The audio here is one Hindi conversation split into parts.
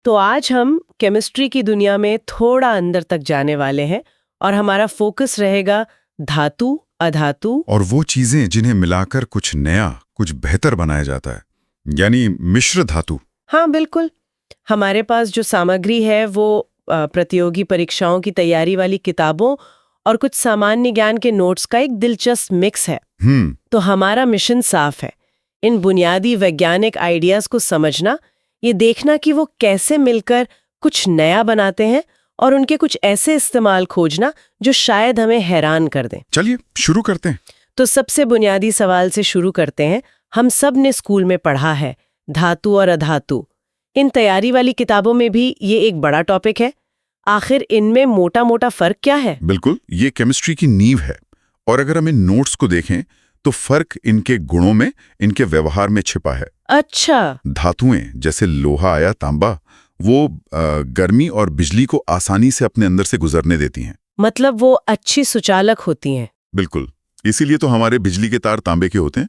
तो आज हम केमिस्ट्री की दुनिया में थोड़ा अंदर तक जाने वाले हैं और हमारा फोकस रहेगा धातु, अधातु और वो चीजें जिन्हें मिलाकर कुछ नया, कुछ बेहतर बनाया जाता है, यानी मिश्र धातु। हाँ बिल्कुल। हमारे पास जो सामग्री है वो प्रतियोगी परीक्षाओं की तैयारी वाली किताबों और कुछ सामान्य ज्ञान के नोट्स का एक दिलचस्प मिक्स है। तो हमारा मिशन साफ है, इन बुनियादी वैज्ञानिक आइडियाज को समझना, ये देखना कि वो कैसे मिलकर कुछ नया बनाते हैं और उनके कुछ ऐसे इस्तेमाल खोजना जो शायद हमें हैरान कर दें। चलिए शुरू करते हैं। तो सबसे बुनियादी सवाल से शुरू करते हैं। हम सब ने स्कूल में पढ़ा है धातु और अधातु। इन तैयारी वाली किताबों में भी ये एक बड़ा टॉपिक है। आखिर इनमें मोटा मोटा फर्क क्या है? बिल्कुल, ये केमिस्ट्री की नींव है। और अगर हम इन नोट्स को देखें तो फर्क इनके गुणों में, इनके व्यवहार में छिपा है। अच्छा। धातुएं जैसे लोहा या तांबा वो गर्मी और बिजली को आसानी से अपने अंदर से गुजरने देती हैं। मतलब वो अच्छी सुचालक होती हैं। बिल्कुल, इसीलिए तो हमारे बिजली के तार तांबे के होते हैं।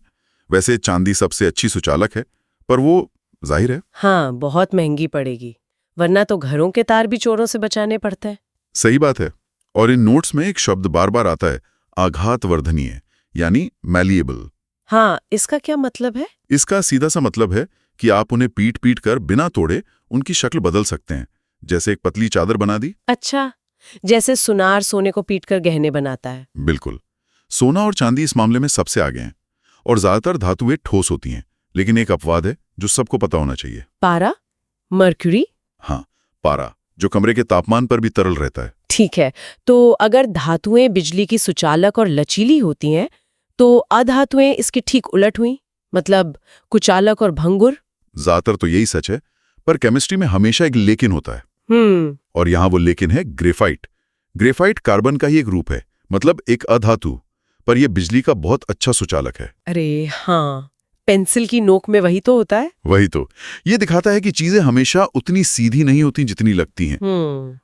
वैसे चांदी सबसे अच्छी सुचालक है, पर वो जाहिर है हाँ बहुत महंगी पड़ेगी, वरना तो घरों के तार भी चोरों से बचाने पड़ते हैं। सही बात है। और इन नोट्स में एक शब्द बार बार आता है, आघातवर्धनीय, यानी मैलिएबल। हाँ, इसका क्या मतलब है? इसका सीधा सा मतलब है कि आप उन्हें पीट पीट कर बिना तोड़े उनकी शक्ल बदल सकते हैं। जैसे एक पतली चादर बना दी। अच्छा, जैसे सुनार सोने को पीटकर गहने बनाता है। बिल्कुल, सोना और चांदी इस मामले में सबसे आगे हैं। और ज्यादातर धातुएं ठोस होती हैं, लेकिन एक अपवाद है जो सबको पता होना चाहिए। पारा? मर्क्यूरी? हाँ, पारा, जो कमरे के तापमान पर भी तरल रहता है। ठीक है, तो अगर धातुएं बिजली की सुचालक और लचीली होती हैं, तो अधातुएं इसके ठीक उलट हुई, मतलब कुचालक और भंगुर। ज्यादातर तो यही सच है, पर केमिस्ट्री में हमेशा एक लेकिन होता है। और यहाँ वो लेकिन है ग्रेफाइट। ग्रेफाइट कार्बन का ही एक रूप है, मतलब एक अधातु, पर यह बिजली का बहुत अच्छा सुचालक है। अरे हाँ, पेंसिल की नोक में वही तो होता है। वही तो, ये दिखाता है कि चीजें हमेशा उतनी सीधी नहीं होती जितनी लगती हैं।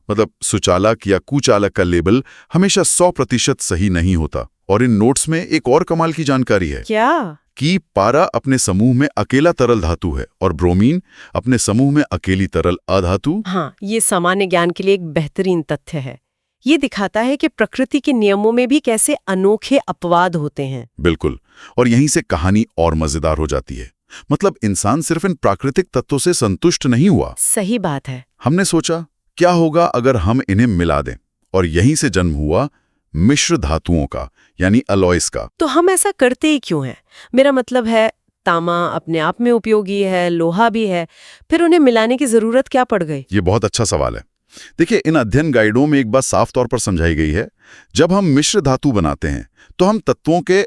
मतलब सुचालक या कुचालक का लेबल हमेशा 100% सही नहीं होता। और इन नोट्स में एक और कमाल की जानकारी है। क्या? कि पारा अपने समूह में अकेला तरल धातु है और ब्रोमीन अपने समूह में अकेली तरल अधातु। हाँ, ये सामान्य ज्ञान के लिए एक बेहतरीन तथ्य है। ये दिखाता है कि प्रकृति के नियमों में भी कैसे अनोखे अपवाद होते हैं। बिल्कुल, और यहीं से कहानी और मजेदार हो जाती है। मतलब इंसान सिर्फ इन प्राकृतिक तत्वों से संतुष्ट नहीं हुआ। सही बात है। हमने सोचा क्या होगा अगर हम इन्हें मिला दें, और यहीं से जन्म हुआ मिश्र धातुओं का, यानी अलॉयस का। तो हम ऐसा करते ही क्यों हैं? मेरा मतलब है, तांबा अपने आप में उपयोगी है, लोहा भी है, फिर उन्हें मिलाने की जरूरत क्या पड़ गई? ये बहुत अच्छा सवाल है। देखिए, इन अध्ययन गाइडों में एक बात साफ तौर पर समझाई गई है। जब हम मिश्र धातु बनाते हैं तो हम तत्वों के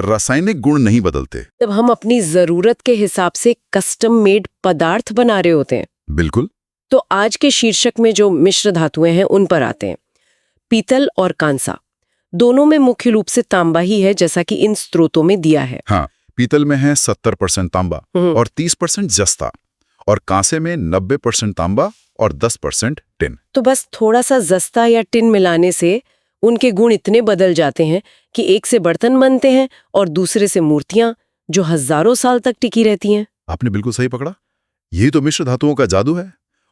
रासायनिक गुण नहीं बदलते। तब हम अपनी जरूरत के हिसाब से कस्टम मेड पदार्थ बना रहे होते हैं। बिल्कुल। तो आज के शीर्षक में जो मिश्र धातुएं हैं उन पर आते हैं। पीतल और कांसा, दोनों में मुख्य रूप से तांबा ही है, जैसा कि इन स्रोतों में दिया है। हाँ, पीतल में है 70% तांबा और 30% जस्ता, और कांसे में 90% तांबा और 10% टिन। तो बस थोड़ा सा जस्ता या टिन मिलाने से उनके गुण इतने बदल जाते हैं कि एक से बर्तन बनते हैं और दूसरे से मूर्तियां जो हजारों साल तक टिकी रहती हैं। आपने बिल्कुल सही पकड़ा। यही तो मिश्र धातुओं का जादू है।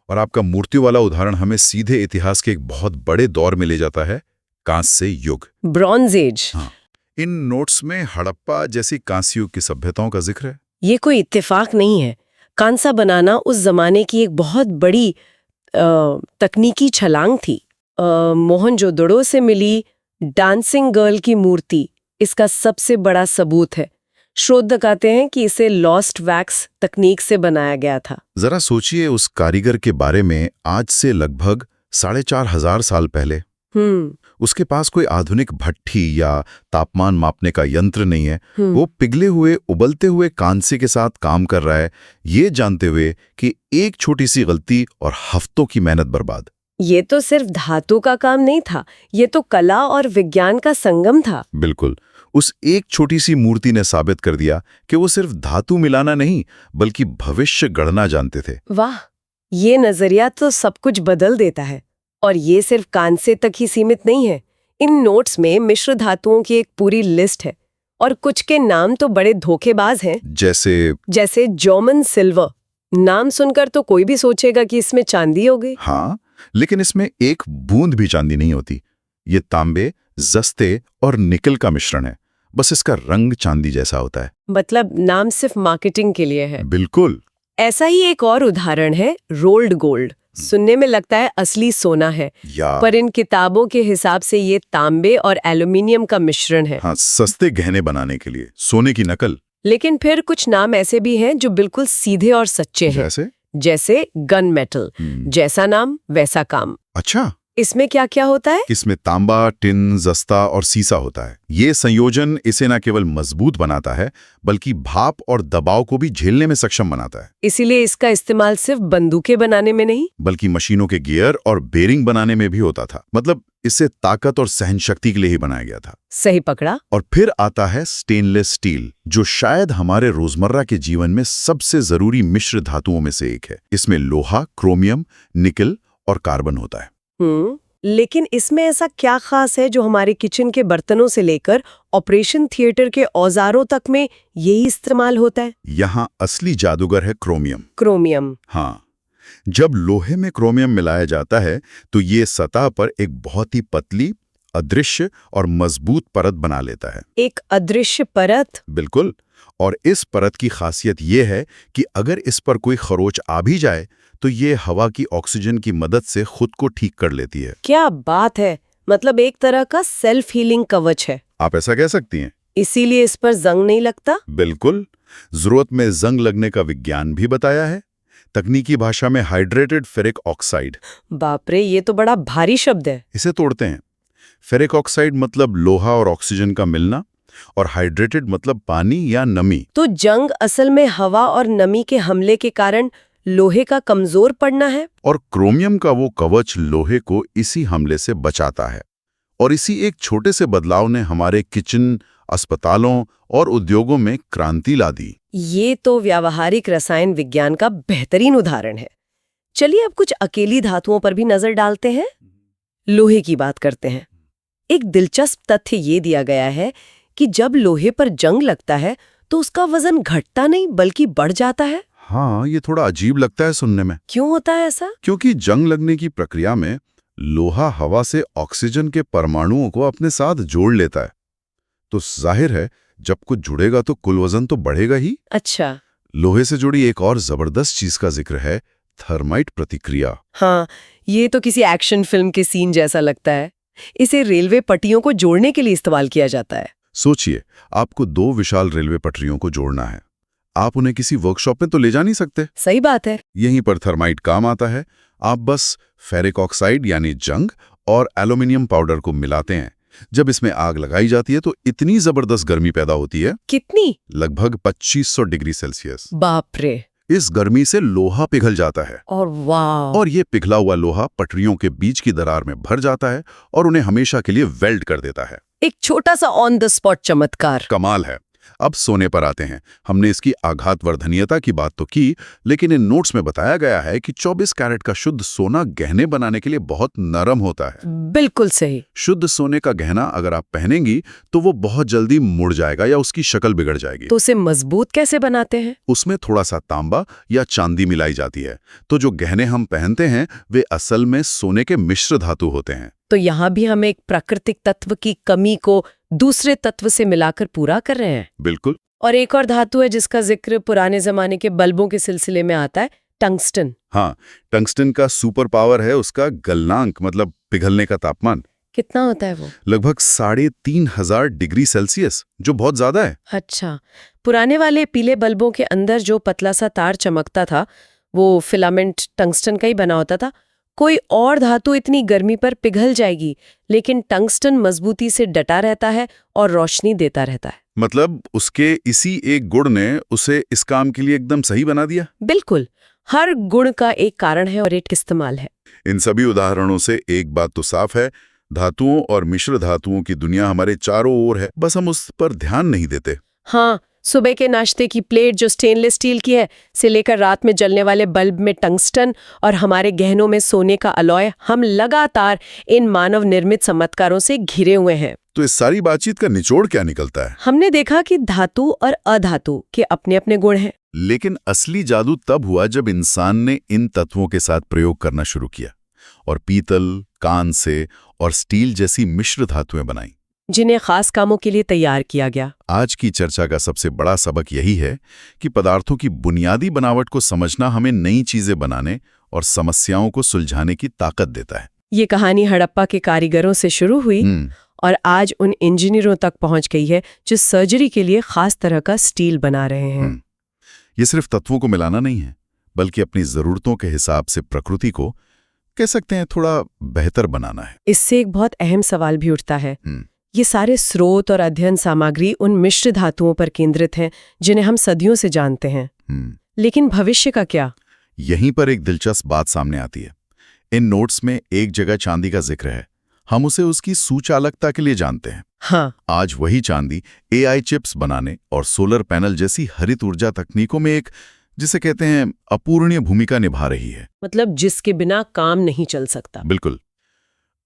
और आपका मूर्तियों वाला उदाहरण हमें सीधे इतिहास के एक बहुत बड़े दौर में ले जाता है, कांस्य युग, ब्रॉन्ज एज। हाँ, इन नोट्स में हड़प्पा जैसी कांस्य युग की सभ्यताओं का जिक्र है। ये कोई इत्तेफाक नहीं है। कांसा बनाना उस जमाने की एक बहुत बड़ी तकनीकी छलांग थी। मोहनजोदड़ो से मिली डांसिंग गर्ल की मूर्ति इसका सबसे बड़ा सबूत है। शोध कहते हैं कि इसे लॉस्ट वैक्स तकनीक से बनाया गया था। जरा सोचिए उस कारीगर के बारे में, आज से लगभग 4,500 साल पहले। उसके पास कोई आधुनिक भट्ठी या तापमान मापने का यंत्र नहीं है। वो पिघले हुए उबलते हुए कांसे के साथ काम कर रहा है, ये जानते हुए कि एक छोटी सी गलती और हफ्तों की मेहनत बर्बाद। ये तो सिर्फ धातु का काम नहीं था, ये तो कला और विज्ञान का संगम था। बिल्कुल, उस एक छोटी सी मूर्ति ने साबित कर दिया कि वो सिर्फ धातु मिलाना नहीं बल्कि भविष्य गढ़ना जानते थे। वाह, ये नजरिया तो सब कुछ बदल देता है। और ये सिर्फ कांसे तक ही सीमित नहीं है। इन नोट्स में मिश्र धातुओं की एक पूरी लिस्ट है और कुछ के नाम तो बड़े धोखेबाज हैं। जैसे जर्मन सिल्वर, नाम सुनकर तो कोई भी सोचेगा कि इसमें चांदी हो गई। हाँ, लेकिन इसमें एक बूंद भी चांदी नहीं होती। ये तांबे, जस्ते और निकल का मिश्रण है। बस इसका रंग चांदी जैसा होता है। मतलब नाम सिर्फ मार्केटिंग के लिए है। बिल्कुल। ऐसा ही एक और उदाहरण है रोल्ड गोल्ड। सुनने में लगता है असली सोना है, पर इन किताबों के हिसाब से ये तांबे और एल्यूमिनियम का मिश्रण है। हाँ, सस्ते गहने बनाने के लिए सोने की नकल। लेकिन फिर कुछ नाम ऐसे भी हैं जो बिल्कुल सीधे और सच्चे हैं। जैसे गन मेटल। जैसा नाम वैसा काम। अच्छा, इसमें क्या क्या होता है? इसमें तांबा, टिन, जस्ता और सीसा होता है। ये संयोजन इसे न केवल मजबूत बनाता है, बल्कि भाप और दबाव को भी झेलने में सक्षम बनाता है। इसीलिए इसका इस्तेमाल सिर्फ बंदूकें बनाने में नहीं, बल्कि मशीनों के गियर और बेरिंग बनाने में भी होता था। मतलब इसे ताकत और सहनशक्ति के लिए ही बनाया गया था। सही पकड़ा। और फिर आता है स्टेनलेस स्टील, जो शायद हमारे रोजमर्रा के जीवन में सबसे जरूरी मिश्र धातुओं में से एक है। इसमें लोहा, क्रोमियम, निकल और कार्बन होता है। लेकिन इसमें ऐसा क्या खास है जो हमारे किचन के बर्तनों से लेकर ऑपरेशन थिएटर के औजारों तक में यही इस्तेमाल होता है? यहाँ असली जादूगर है क्रोमियम। क्रोमियम। हाँ, जब लोहे में क्रोमियम मिलाया जाता है तो ये सतह पर एक बहुत ही पतली, अदृश्य और मजबूत परत बना लेता है। एक अदृश्य परत? बिल्कुल। और इस परत की खासियत ये है कि अगर इस पर कोई खरोच आ भी जाए तो ये हवा की ऑक्सीजन की मदद से खुद को ठीक कर लेती है। क्या बात है! मतलब एक तरह का सेल्फ हीलिंग कवच है। आप ऐसा कह सकती हैं। इसीलिए इस पर जंग नहीं लगता? बिल्कुल। जरूरत में जंग लगने का विज्ञान भी बताया है। तकनीकी भाषा में हाइड्रेटेड फेरिक ऑक्साइड। बाप रे, ये तो बड़ा भारी शब्द है। इसे तोड़ते हैं। फेरिक ऑक्साइड मतलब लोहा और ऑक्सीजन का मिलना, और हाइड्रेटेड मतलब पानी या नमी। तो जंग असल में हवा और नमी के हमले के कारण लोहे का कमजोर पड़ना है, और क्रोमियम का वो कवच लोहे को इसी हमले से बचाता है। और इसी एक छोटे से बदलाव ने हमारे किचन, अस्पतालों और उद्योगों में क्रांति ला दी। ये तो व्यावहारिक रसायन विज्ञान का बेहतरीन उदाहरण है। चलिए अब कुछ अकेली धातुओं पर भी नजर डालते हैं। लोहे की बात करते हैं। एक दिलचस्प तथ्य ये दिया गया है कि जब लोहे पर जंग लगता है तो उसका वजन घटता नहीं बल्कि बढ़ जाता है। हाँ, ये थोड़ा अजीब लगता है सुनने में। क्यों होता है ऐसा? क्योंकि जंग लगने की प्रक्रिया में लोहा हवा से ऑक्सीजन के परमाणुओं को अपने साथ जोड़ लेता है। तो जाहिर है जब कुछ जुड़ेगा तो कुल वजन तो बढ़ेगा ही। अच्छा। लोहे से जुड़ी एक और जबरदस्त चीज का जिक्र है, थर्माइट प्रतिक्रिया। हाँ, ये तो किसी एक्शन फिल्म के सीन जैसा लगता है। इसे रेलवे पटरियों को जोड़ने के लिए इस्तेमाल किया जाता है। सोचिए, आपको 2 विशाल रेलवे पटरियों को जोड़ना है। आप उन्हें किसी वर्कशॉप में तो ले जा नहीं सकते। सही बात है। यहीं पर थर्माइट काम आता है। आप बस फेरिक ऑक्साइड यानी जंग और एल्यूमिनियम पाउडर को मिलाते हैं। जब इसमें आग लगाई जाती है तो इतनी जबरदस्त गर्मी पैदा होती है। कितनी? लगभग 2500 डिग्री सेल्सियस। बाप रे। इस गर्मी से लोहा पिघल जाता है। और वाह! और ये पिघला हुआ लोहा पटरियों के बीच की दरार में भर जाता है और उन्हें हमेशा के लिए वेल्ड कर देता है। एक छोटा सा ऑन द स्पॉट चमत्कार। कमाल है। अब सोने पर आते हैं। हमने इसकी आघात वर्धनीयता की बात तो की, लेकिन इन नोट्स में बताया गया है कि 24 कैरेट का शुद्ध सोना गहने बनाने के लिए बहुत नरम होता है। बिल्कुल सही। शुद्ध सोने का गहना अगर आप पहनेंगी तो वो बहुत जल्दी मुड़ जाएगा या उसकी शक्ल बिगड़ जाएगी। तो उसे मजबूत कैसे बनाते हैं? उसमें थोड़ा सा तांबा या चांदी मिलाई जाती है। तो जो गहने हम पहनते हैं वे असल में सोने के मिश्र धातु होते हैं। तो यहाँ भी हम एक प्राकृतिक तत्व की कमी को दूसरे तत्व से मिलाकर पूरा कर रहे हैं। बिल्कुल। और एक और धातु है जिसका जिक्र पुराने जमाने के बल्बों के सिलसिले में आता है, टंगस्टन। हाँ, टंगस्टन का सुपर पावर है उसका गलनांक, मतलब पिघलने का तापमान। कितना होता है वो? लगभग 3500 डिग्री सेल्सियस, जो बहुत ज्यादा है। अच्छा। पुराने वाले पीले बल्बों के अंदर जो पतला सा तार चमकता था वो फिलामेंट टंगस्टन का ही बना होता था। कोई और धातु इतनी गर्मी पर पिघल जाएगी, लेकिन टंगस्टन मजबूती से डटा रहता है और रोशनी देता रहता है। मतलब उसके इसी एक गुण ने उसे इस काम के लिए एकदम सही बना दिया। बिल्कुल। हर गुण का एक कारण है और एक इस्तेमाल है। इन सभी उदाहरणों से एक बात तो साफ है, धातुओं और मिश्र धातुओं की दुनिया हमारे चारों ओर है, बस हम उस पर ध्यान नहीं देते। हाँ, सुबह के नाश्ते की प्लेट जो स्टेनलेस स्टील की है से लेकर रात में जलने वाले बल्ब में टंगस्टन और हमारे गहनों में सोने का अलॉय, हम लगातार इन मानव निर्मित चमत्कारों से घिरे हुए हैं। तो इस सारी बातचीत का निचोड़ क्या निकलता है? हमने देखा कि धातु और अधातु के अपने अपने गुण हैं, लेकिन असली जादू तब हुआ जब इंसान ने इन तत्वों के साथ प्रयोग करना शुरू किया और पीतल, कांस्य और स्टील जैसी मिश्र धातुएं बनाई, जिन्हें खास कामों के लिए तैयार किया गया। आज की चर्चा का सबसे बड़ा सबक यही है कि पदार्थों की बुनियादी बनावट को समझना हमें नई चीजें बनाने और समस्याओं को सुलझाने की ताकत देता है। ये कहानी हड़प्पा के कारीगरों से शुरू हुई और आज उन इंजीनियरों तक पहुंच गई है जो सर्जरी के लिए खास तरह का स्टील बना रहे हैं। ये सिर्फ तत्वों को मिलाना नहीं है, बल्कि अपनी जरूरतों के हिसाब से प्रकृति को, कह सकते हैं, थोड़ा बेहतर बनाना है। इससे एक बहुत अहम सवाल भी उठता है। ये सारे स्रोत और अध्ययन सामग्री उन मिश्र धातुओं पर केंद्रित हैं जिन्हें हम सदियों से जानते हैं। लेकिन भविष्य का क्या? यहीं पर एक दिलचस्प बात सामने आती है। इन नोट्स में एक जगह चांदी का जिक्र है। हम उसे उसकी सुचालकता के लिए जानते हैं। हाँ। आज वही चांदी AI चिप्स बनाने और सोलर पैनल जैसी हरित ऊर्जा तकनीकों में एक, जिसे कहते हैं, अपूरणीय भूमिका निभा रही है। मतलब जिसके बिना काम नहीं चल सकता। बिल्कुल।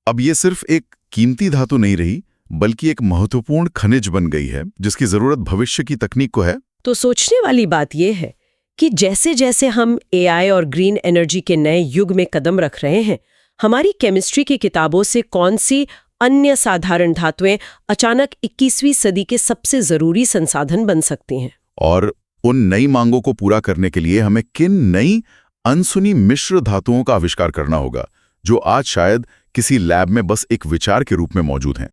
अब ये सिर्फ एक कीमती धातु नहीं रही, बल्कि एक महत्वपूर्ण खनिज बन गई है जिसकी जरूरत भविष्य की तकनीक को है। तो सोचने वाली बात यह है कि जैसे जैसे हम AI और ग्रीन एनर्जी के नए युग में कदम रख रहे हैं, हमारी केमिस्ट्री की किताबों से कौन सी अन्य साधारण धातुएं अचानक 21वीं सदी के सबसे जरूरी संसाधन बन सकती हैं? और उन नई मांगों को पूरा करने के लिए हमें किन नई अनसुनी मिश्र धातुओं का आविष्कार करना होगा जो आज शायद किसी लैब में बस एक विचार के रूप में मौजूद हैं।